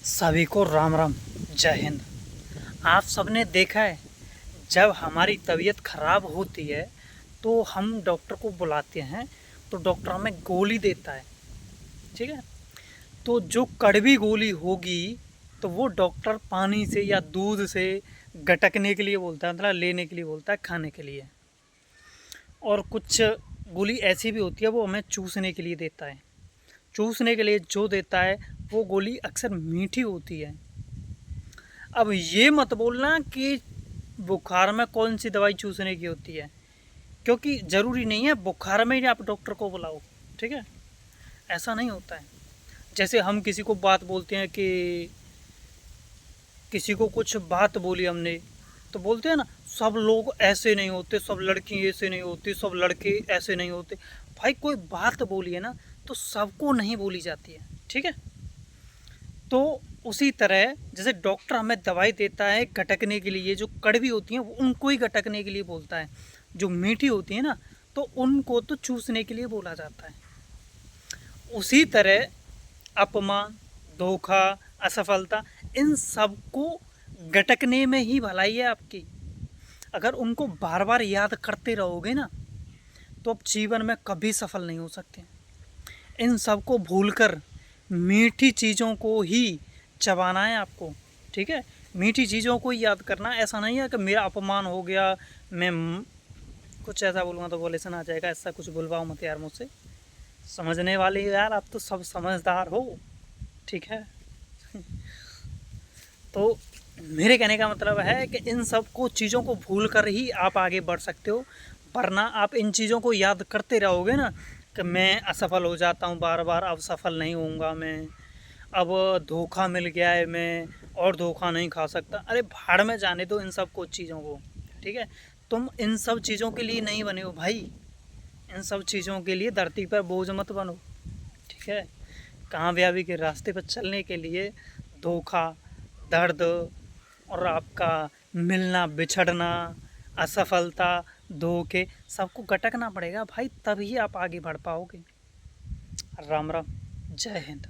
सभी को राम राम, जय हिंद। आप सबने देखा है, जब हमारी तबीयत ख़राब होती है तो हम डॉक्टर को बुलाते हैं तो डॉक्टर हमें गोली देता है। ठीक है, तो जो कड़वी गोली होगी तो वो डॉक्टर पानी से या दूध से गटकने के लिए बोलता है, मतलब लेने के लिए बोलता है, खाने के लिए। और कुछ गोली ऐसी भी होती है वो हमें चूसने के लिए देता है। चूसने के लिए जो देता है वो गोली अक्सर मीठी होती है। अब ये मत बोलना कि बुखार में कौन सी दवाई चूसने की होती है, क्योंकि ज़रूरी नहीं है बुखार में ही आप डॉक्टर को बुलाओ। ठीक है, ऐसा नहीं होता है। जैसे हम किसी को बात बोलते हैं कि किसी को कुछ बात बोली हमने, तो बोलते हैं ना, सब लोग ऐसे नहीं होते, सब लड़की ऐसे नहीं होती, सब लड़के ऐसे नहीं होते। भाई कोई बात बोली है ना, तो सबको नहीं बोली जाती है। ठीक है, तो उसी तरह जैसे डॉक्टर हमें दवाई देता है गटकने के लिए, जो कड़वी होती हैं वो उनको ही गटकने के लिए बोलता है। जो मीठी होती है ना, तो उनको तो चूसने के लिए बोला जाता है। उसी तरह अपमान, धोखा, असफलता, इन सब को गटकने में ही भलाई है आपकी। अगर उनको बार बार याद करते रहोगे ना, तो आप जीवन में कभी सफल नहीं हो सकते। इन सब को भूलकर मीठी चीज़ों को ही चबाना है आपको। ठीक है, मीठी चीज़ों को ही याद करना। ऐसा नहीं है कि मेरा अपमान हो गया, मैं कुछ ऐसा बोलूँगा तो बोले सुना जाएगा, ऐसा कुछ बुलवाओ मत यार मुझसे। समझने वाले यार, आप तो सब समझदार हो। ठीक है तो मेरे कहने का मतलब है कि इन सब को चीज़ों को भूल कर ही आप आगे बढ़ सकते हो। वरना आप इन चीज़ों को याद करते रहोगे ना कि मैं असफल हो जाता हूँ बार बार, अब सफल नहीं होऊंगा मैं, अब धोखा मिल गया है मैं और धोखा नहीं खा सकता। अरे भाड़ में जाने दो इन सब कुछ चीज़ों को। ठीक है, तुम इन सब चीज़ों के लिए नहीं बने हो भाई। इन सब चीज़ों के लिए धरती पर बोझ मत बनो। ठीक है, कामयाबी के रास्ते पर चलने के लिए धोखा, दर्द और आपका मिलना बिछड़ना, असफलता, धोखे, सबको गटकना पड़ेगा भाई, तभी आप आगे बढ़ पाओगे। राम राम, जय हिंद।